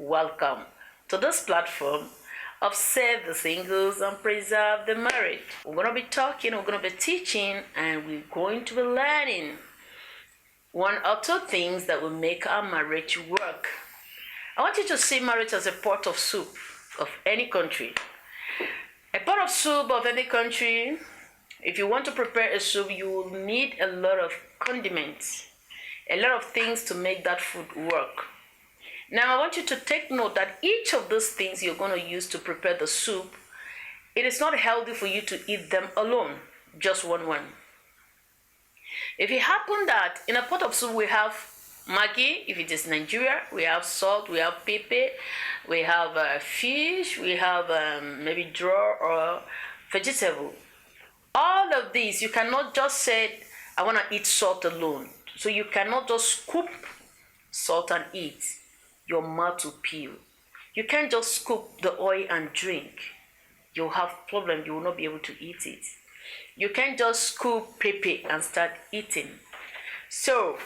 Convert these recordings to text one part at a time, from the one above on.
welcome to this platform of Save the Singles and Preserve the Marriage. We're going to be talking, we're going to be teaching, and we're going to be learning one or two things that will make our marriage work. I want you to see marriage as a pot of soup of any country. A pot of soup of any country, if you want to prepare a soup, you will need a lot of condiments, a lot of things to make that food work. Now, I want you to take note that each of those things you're going to use to prepare the soup, it is not healthy for you to eat them alone, just one. If it happened that in a pot of soup we have Maggi, if it is Nigeria, we have salt, we have pepper, we have fish, we have maybe draw or vegetable. All of these, you cannot just say, I want to eat salt alone. So you cannot just scoop salt and eat. Your mouth will peel. You can't just scoop the oil and drink. You'll have problem. You will not be able to eat it. You can't just scoop pepper and start eating. So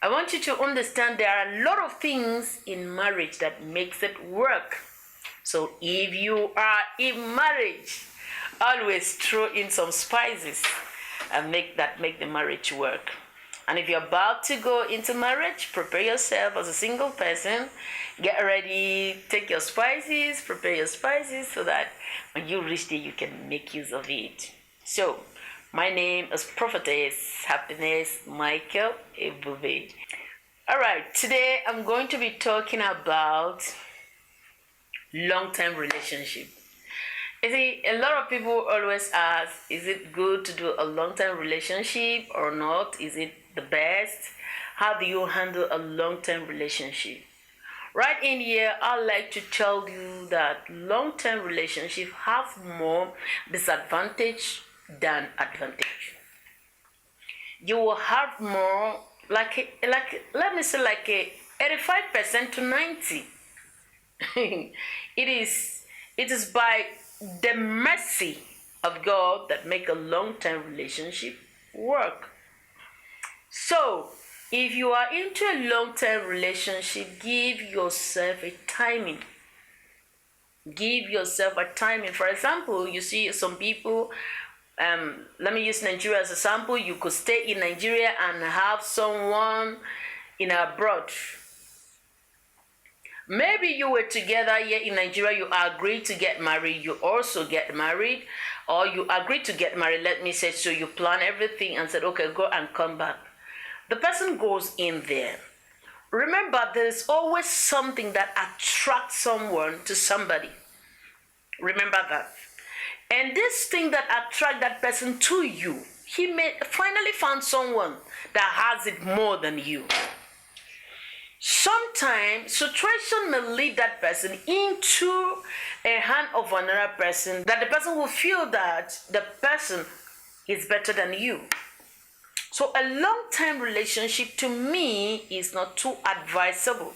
I want you to understand there are a lot of things in marriage that makes it work. So if you are in marriage, always throw in some spices and make the marriage work. And if you're about to go into marriage, prepare yourself as a single person. Get ready, take your spices, prepare your spices so that when you reach there, you can make use of it. So, my name is Prophetess Happiness Michael Ebube. Alright, today I'm going to be talking about long-term relationship. You see, a lot of people always ask, is it good to do a long-term relationship or not? Is it the best? How do you handle a long-term relationship? Right in here, I'd like to tell you that long-term relationships have more disadvantage than advantage. You will have more, let me say, like a 85% to 90. It is by the mercy of God that make a long-term relationship work. So, if you are into a long-term relationship, give yourself a timing. Give yourself a timing. For example, you see some people, let me use Nigeria as a sample. You could stay in Nigeria and have someone in abroad. Maybe you were together here in Nigeria, you agreed to get married, you also get married, or you agreed to get married, let me say, so you plan everything and said, okay, go and come back. The person goes in there. Remember, there is always something that attracts someone to somebody. Remember that. And this thing that attracts that person to you, he may finally find someone that has it more than you. Sometimes situation may lead that person into a hand of another person, that the person will feel that the person is better than you. So a long-term relationship to me is not too advisable.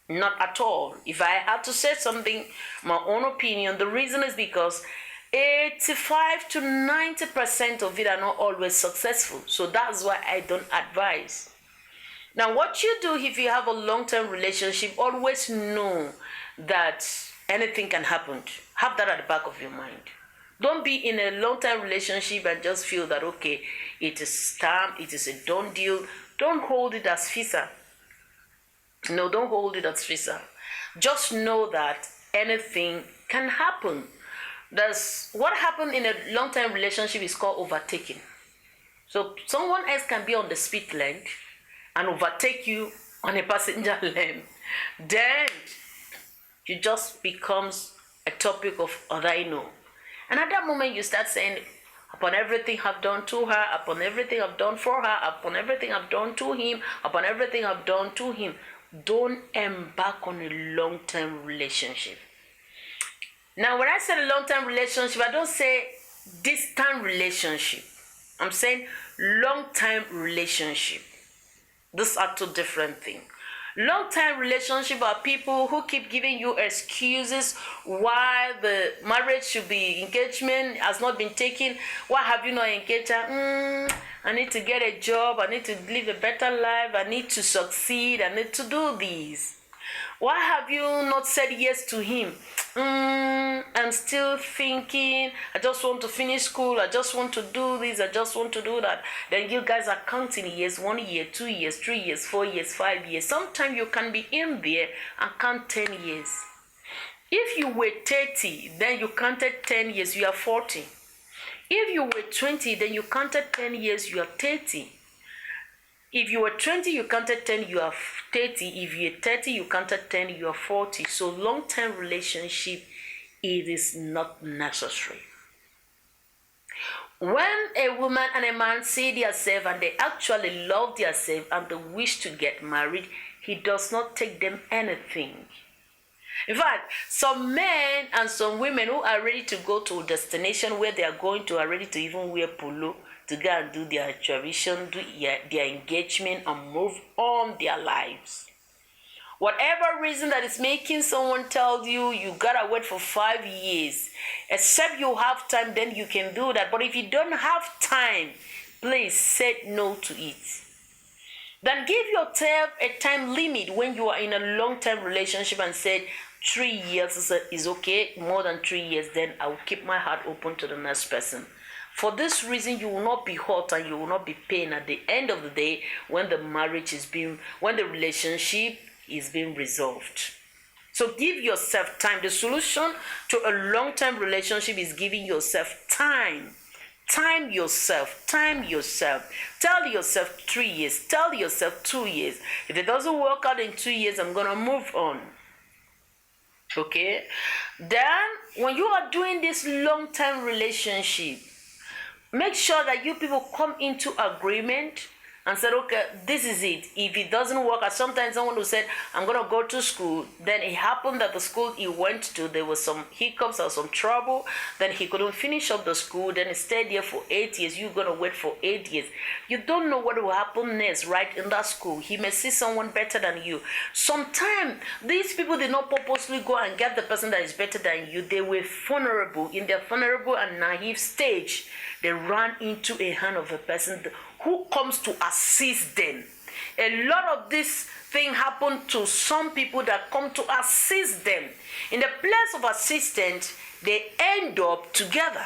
Not at all. If I had to say something, my own opinion, the reason is because 85 to 90% of it are not always successful. So that's why I don't advise. Now, what you do if you have a long-term relationship, always know that anything can happen. Have that at the back of your mind. Don't be in a long-term relationship and just feel that, okay, it is time, it is a done deal. Don't hold it as visa. No, don't hold it as visa. Just know that anything can happen. What happened in a long-term relationship is called overtaking. So someone else can be on the speed lane and overtake you on a passenger lane. Then you just becomes a topic of other, And at that moment you start saying, upon everything I've done to her, upon everything I've done for her, upon everything I've done to him, upon everything I've done to him. Don't embark on a long-term relationship. Now, when I say a long-term relationship, I don't say distant relationship. I'm saying long-term relationship. These are two different things. Long-term relationship are people who keep giving you excuses why the marriage should be, engagement has not been taken. Why have you not engaged her? I need to get a job. I need to live a better life. I need to succeed. I need to do this. Why have you not said yes to him? I'm still thinking, I just want to finish school, I just want to do this, I just want to do that. Then you guys are counting years, 1 year, 2 years, 3 years, 4 years, 5 years. Sometimes you can be in there and count 10 years. If you were 30, then you counted 10 years, you are 40. If you were 20, then you counted 10 years, you are 30. If you were 20, you counted 10, you are 30. If you're 30, you counted 10, you are 40. So long-term relationship, it is not necessary. When a woman and a man see themselves and they actually love themselves and they wish to get married, he does not take them anything. In fact, some men and some women who are ready to go to a destination where they are going to are ready to even wear polo to go and do their tradition, do their engagement, and move on their lives. Whatever reason that is making someone tell you you gotta wait for 5 years, except you have time, then you can do that. But if you don't have time, please say no to it. Then give yourself a time limit when you are in a long-term relationship and said 3 years is okay. More than 3 years, then I will keep my heart open to the next person. For this reason, you will not be hurt and you will not be pain at the end of the day when the relationship is being resolved. So give yourself time. The solution to a long-term relationship is giving yourself time. Time yourself. Tell yourself 3 years. Tell yourself 2 years. If it doesn't work out in 2 years, I'm going to move on. Okay? Then, when you are doing this long-term relationship, make sure that you people come into agreement and said, okay, this is it. If it doesn't work, sometimes someone who said, I'm going to go to school, then it happened that the school he went to, there was some hiccups or some trouble, then he couldn't finish up the school, then he stayed there for 8 years. You're going to wait for 8 years. You don't know what will happen next, right, in that school. He may see someone better than you. Sometimes, these people did not purposely go and get the person that is better than you. They were vulnerable. In their vulnerable and naive stage, they ran into a hand of a person who comes to assist them. A lot of this thing happen to some people that come to assist them. In the place of assistance, they end up together.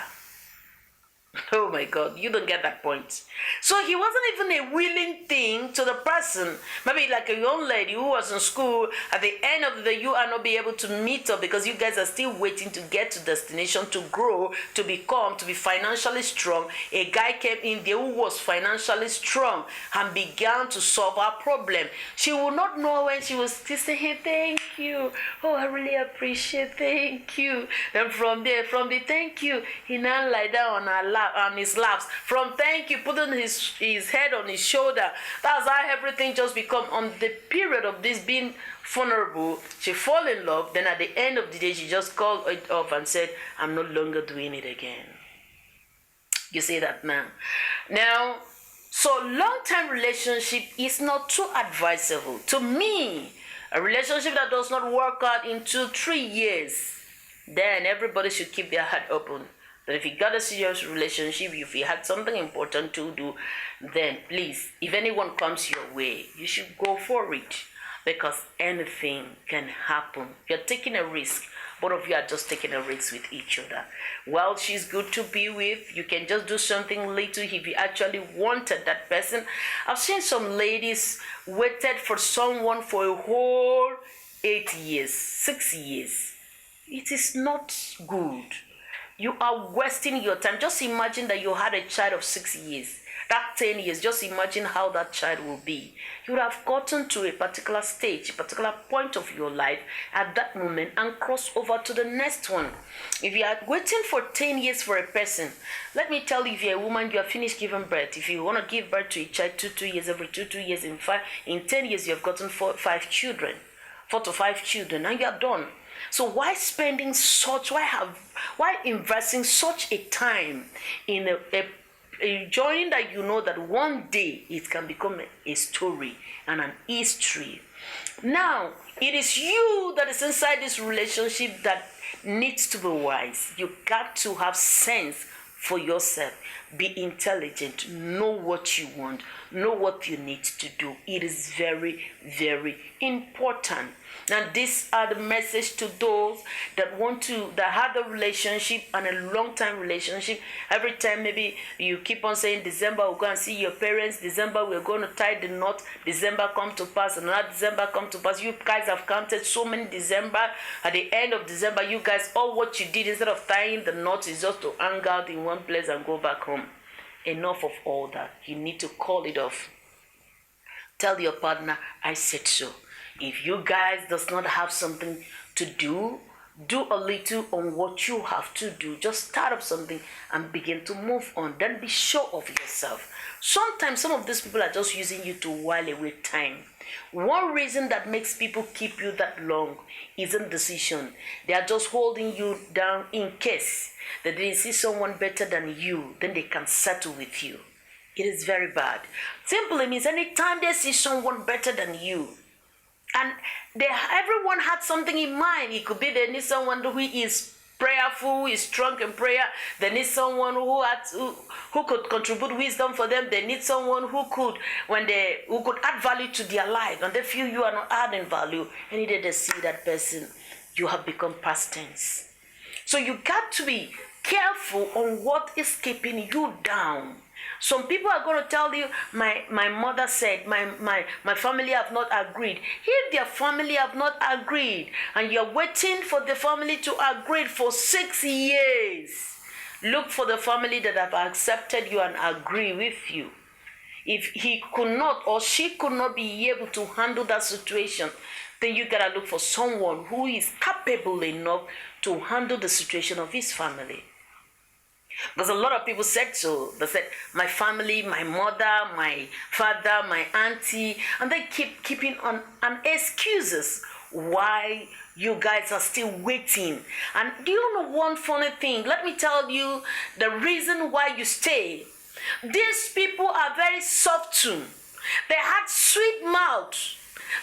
Oh my God, you don't get that point. So he wasn't even a willing thing to the person. Maybe like a young lady who was in school, at the end of the day, you are not be able to meet up because you guys are still waiting to get to destination, to grow, to be financially strong. A guy came in there who was financially strong and began to solve her problem. She would not know when she was still saying, hey, thank you. Oh, I really appreciate, thank you. And from the thank you, he now lie down on her lap, on his laps. From thank you, putting his head on his shoulder. That's how everything just become. On the period of this being vulnerable, she fall in love. Then at the end of the day, she just called it off and said, I'm no longer doing it again. You see that now? Now, so long-term relationship is not too advisable. To me, a relationship that does not work out in 2-3 years, then everybody should keep their heart open. But if you got a serious relationship, if you had something important to do, then please, if anyone comes your way, you should go for it. Because anything can happen. You're taking a risk. Both of you are just taking a risk with each other. Well, she's good to be with. You can just do something little if you actually wanted that person. I've seen some ladies waited for someone for a whole 8 years, 6 years. It is not good. You are wasting your time. Just imagine that you had a child of 6 years. That 10 years, just imagine how that child will be. You would have gotten to a particular stage, a particular point of your life at that moment and cross over to the next one. If you are waiting for 10 years for a person, let me tell you, if you're a woman, you have finished giving birth. If you want to give birth to a child 2 years, every 2 years, in 10 years, you have gotten 4 to 5 children, and you are done. So why investing such a time in a joining that you know that one day it can become a story and an history? Now, it is you that is inside this relationship that needs to be wise. You got to have sense for yourself. Be intelligent. Know what you want. Know what you need to do. It is very, very important. Now, these are the message to those that have a relationship and a long-time relationship. Every time maybe you keep on saying, December, we'll go and see your parents. December, we're going to tie the knot. December come to pass. Another December come to pass. You guys have counted so many December. At the end of December, you guys, all what you did instead of tying the knot is just to hang out in one place and go back home. Enough of all that. You need to call it off. Tell your partner, I said so. If you guys does not have something to do a little on what you have to do. Just start up something and begin to move on. Then be sure of yourself. Sometimes some of these people are just using you to while away time. One reason that makes people keep you that long isn't decision. They are just holding you down in case that they see someone better than you, then they can settle with you. It is very bad. Simply means anytime they see someone better than you, and everyone had something in mind. It could be they need someone who is prayerful, who is strong in prayer. They need someone who could contribute wisdom for them. They need someone who could add value to their life, and they feel you are not adding value. And either they see that person, you have become past tense. So you got to be careful on what is keeping you down. Some people are going to tell you, my mother said, my family have not agreed. If their family have not agreed, and you're waiting for the family to agree for 6 years, look for the family that have accepted you and agree with you. If he could not or she could not be able to handle that situation, then you gotta look for someone who is capable enough to handle the situation of his family. Because a lot of people said so. They said, my family, my mother, my father, my auntie, and they keep keeping on excuses why you guys are still waiting. And do you know one funny thing? Let me tell you the reason why you stay. These people are very soft tuned. They had sweet mouth.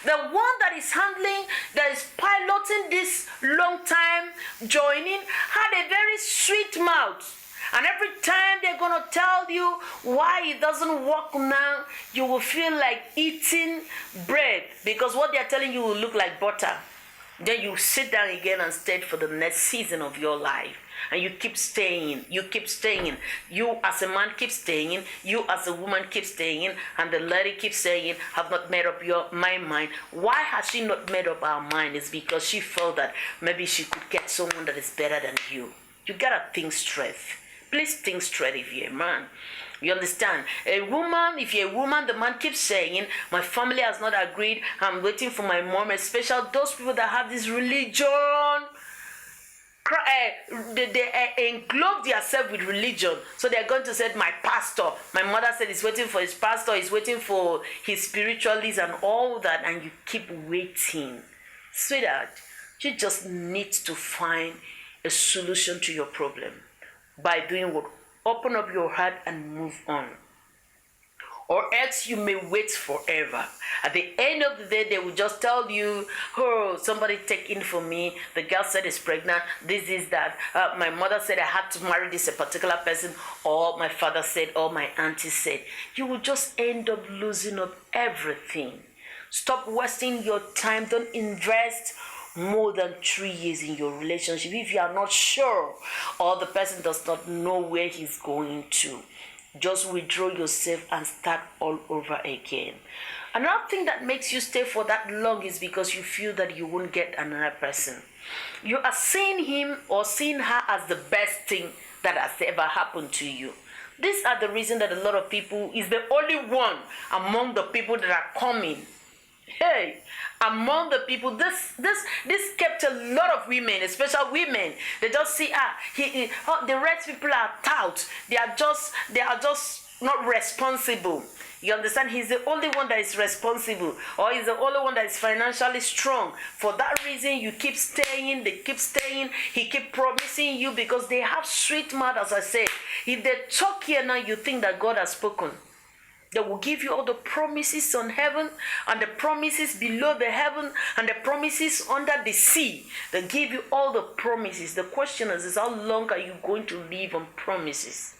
The one that is handling, that is piloting this long time joining, had a very sweet mouth. And every time they're going to tell you why it doesn't work now, you will feel like eating bread, because what they're telling you will look like butter. Then you sit down again and stay for the next season of your life. And you keep staying. You keep staying. You as a man keep staying. You as a woman keep staying. And the lady keeps saying, have not made up my mind. Why has she not made up her mind? It's because she felt that maybe she could get someone that is better than you. You gotta think straight. Please think straight if you're a man. You understand? A woman, if you're a woman, the man keeps saying, my family has not agreed. I'm waiting for my mom, especially those people that have this religion. They englobe themselves with religion. So they're going to say, my pastor. My mother said he's waiting for his pastor. He's waiting for his spiritualists and all that. And you keep waiting. Sweetheart, you just need to find a solution to your problem. By doing what? Open up your heart and move on. Or else you may wait forever. At the end of the day, they will just tell you, oh, somebody take in for me. The girl said is pregnant. This is that. My mother said I had to marry this a particular person. Or my father said, or my auntie said. You will just end up losing up everything. Stop wasting your time. Don't invest more than 3 years in your relationship if you are not sure or the person does not know where he's going to. Just withdraw yourself and start all over again. Another thing that makes you stay for that long is because you feel that you won't get another person. You are seeing him or seeing her as the best thing that has ever happened to you. These are the reason that a lot of people is the only one among the people that are coming. Hey, among the people, this kept a lot of women, especially women. They just see the rest people are tout. They are just not responsible. You understand? He's the only one that is responsible, or he's the only one that is financially strong. For that reason, you keep staying. They keep staying. He keep promising you because they have sweet mouth, as I said. If they talk here now, you think that God has spoken. They will give you all the promises on heaven and the promises below the heaven and the promises under the sea. They give you all the promises. The question is how long are you going to live on promises?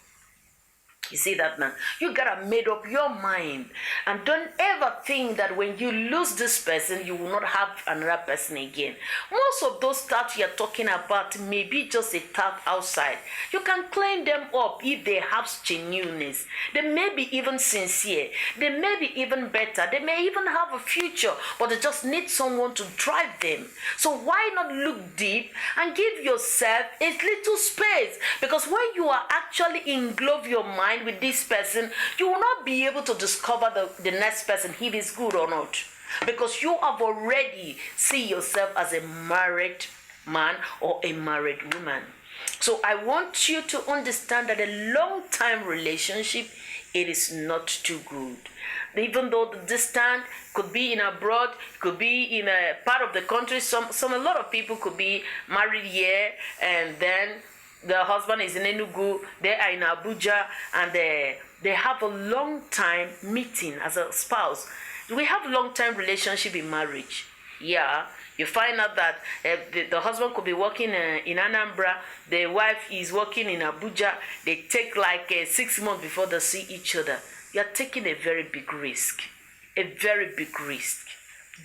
You see that now? You gotta make up your mind. And don't ever think that when you lose this person, you will not have another person again. Most of those thoughts you're talking about may be just a thought outside. You can clean them up if they have genuineness. They may be even sincere. They may be even better. They may even have a future, but they just need someone to drive them. So why not look deep and give yourself a little space? Because when you are actually involve your mind with this person, you will not be able to discover the next person if he's good or not, because you have already see yourself as a married man or a married woman. So I want you to understand that a long-time relationship, it is not too good. Even though the distance could be in abroad, could be in a part of the country, a lot of people could be married here and then the husband is in Enugu, they are in Abuja, and they have a long time meeting as a spouse. We have long time relationship in marriage. Yeah, you find out that the husband could be working in Anambra, the wife is working in Abuja. They take like 6 months before they see each other. You are taking a very big risk. A very big risk.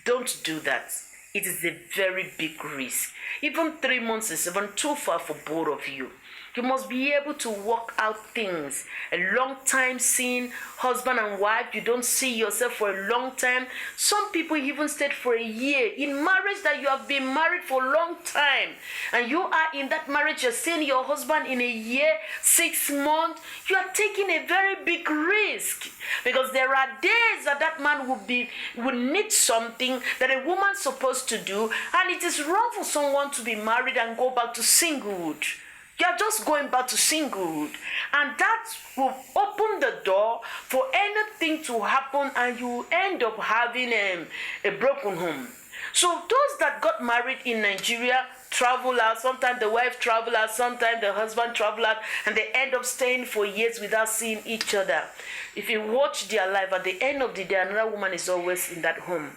Don't do that. It is a very big risk. Even 3 months is even too far for both of you. You must be able to work out things. A long time seeing husband and wife, you don't see yourself for a long time. Some people even stayed for a year in marriage, that you have been married for a long time. And you are in that marriage, you're seeing your husband in a year, 6 months. You are taking a very big risk. Because there are days that man will need something that a woman's supposed to do. And it is wrong for someone to be married and go back to singlehood. You're just going back to singlehood, and that will open the door for anything to happen, and you end up having a broken home. So those that got married in Nigeria travel out. Sometimes the wife travel out, sometimes the husband travel out, and they end up staying for years without seeing each other. If you watch their life, at the end of the day, another woman is always in that home,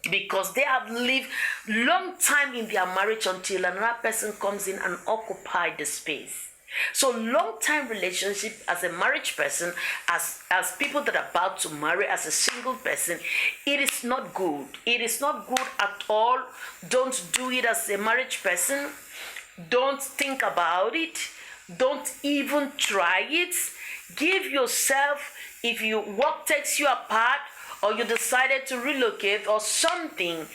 because they have lived long time in their marriage until another person comes in and occupy the space. So long time relationship as a marriage person, as people that are about to marry as a single person, it is not good. It is not good at all. Don't do it as a marriage person. Don't think about it. Don't even try it. Give yourself, if your work takes you apart, or you decided to relocate or something,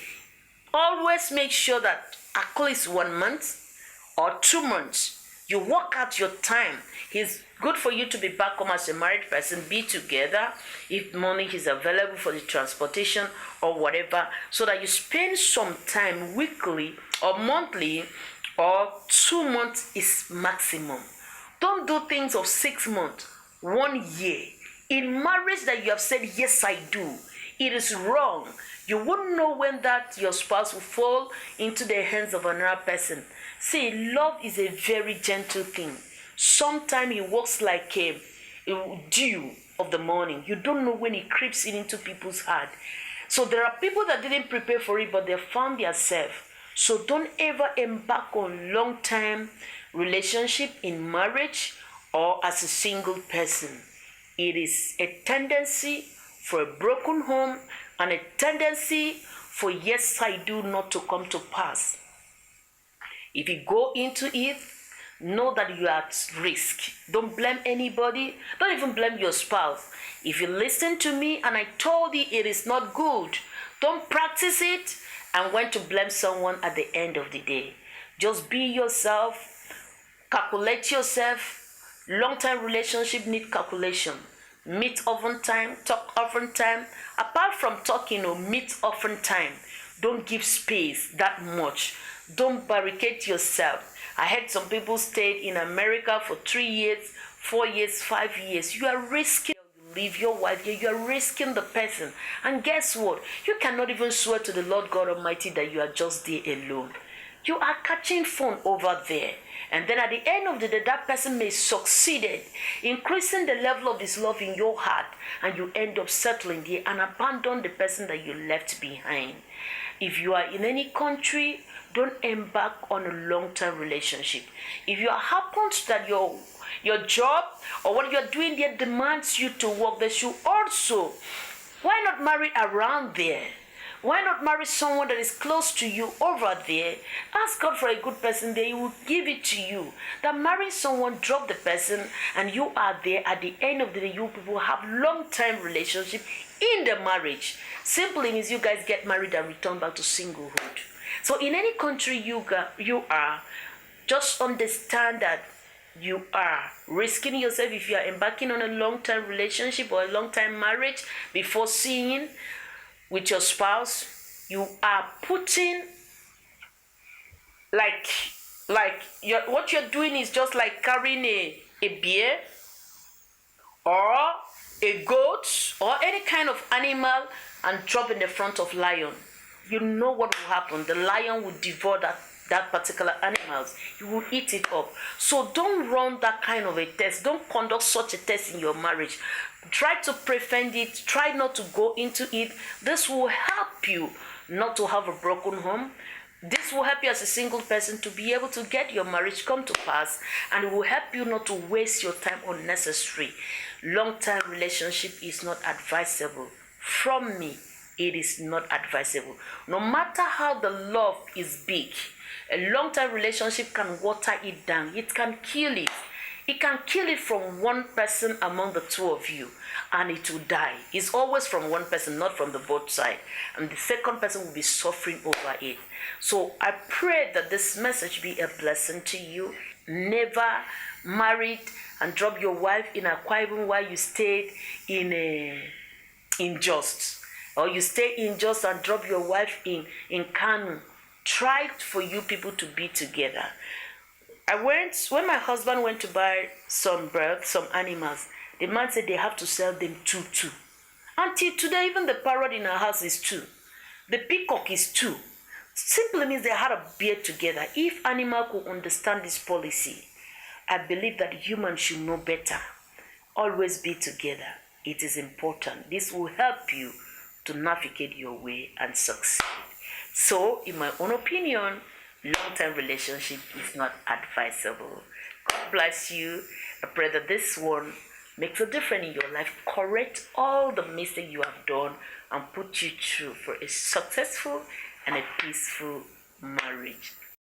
always make sure that at least 1 month or 2 months, you work out your time. It's good for you to be back home as a married person, be together, if money is available for the transportation or whatever, so that you spend some time weekly or monthly, or 2 months is maximum. Don't do things of 6 months, 1 year. In marriage that you have said, yes, I do, it is wrong. You wouldn't know when that your spouse will fall into the hands of another person. See, love is a very gentle thing. Sometimes it works like a dew of the morning. You don't know when it creeps into people's heart. So there are people that didn't prepare for it, but they found themselves. So don't ever embark on long-term relationship in marriage or as a single person. It is a tendency for a broken home and a tendency for yes, I do not to come to pass. If you go into it, know that you are at risk. Don't blame anybody. Don't even blame your spouse. If you listen to me and I told you it is not good, don't practice it and went to blame someone at the end of the day. Just be yourself. Calculate yourself. Long-term relationship need calculation. Meet often time, talk often time. Apart from talking or meet often time, don't give space that much. Don't barricade yourself. I heard some people stayed in America for 3 years, 4 years, 5 years. You are risking. You leave your wife here. You are risking the person. And guess what? You cannot even swear to the Lord God Almighty that you are just there alone. You are catching fun over there. And then at the end of the day, that person may succeed, increasing the level of his love in your heart, and you end up settling there and abandon the person that you left behind. if you are in any country, don't embark on a long-term relationship. If you happens that your job or what you're doing there demands you to work, they should also, why not marry around there? Why not marry someone that is close to you over there? Ask God for a good person there, He will give it to you. That marrying someone, drop the person, and you are there at the end of the day, you people have long-term relationship in the marriage. Simply means you guys get married and return back to singlehood. So in any country you are, just understand that you are risking yourself if you are embarking on a long-term relationship or a long-term marriage before seeing with your spouse. You are putting what you're doing is just like carrying a bear or a goat or any kind of animal and drop in the front of lion. You know what will happen. The lion will devour that particular animals. You will eat it up. So don't run that kind of a test. Don't conduct such a test in your marriage. Try to prevent it. Try not to go into it. This will help you not to have a broken home. This will help you as a single person to be able to get your marriage come to pass, and it will help you not to waste your time unnecessary. Long-term relationship is not advisable. From me, it is not advisable. No matter how the love is big, a long-term relationship can water it down. It can kill it. It can kill it from one person among the two of you, and it will die. It's always from one person, not from the both sides. And the second person will be suffering over it. So I pray that this message be a blessing to you. Never married and drop your wife in Akwa Ibom while you stayed in Just. Or you stay in Just and drop your wife in Kanu. Try for you people to be together. When my husband went to buy some birds, some animals, the man said they have to sell them two. Until today, even the parrot in our house is two. The peacock is two. Simply means they had a beard together. If animal could understand this policy, I believe that humans should know better. Always be together. It is important. This will help you to navigate your way and succeed. So, in my own opinion, long-term relationship is not advisable. God bless you. I pray that this one makes a difference in your life. Correct all the mistakes you have done and put you through for a successful and a peaceful marriage.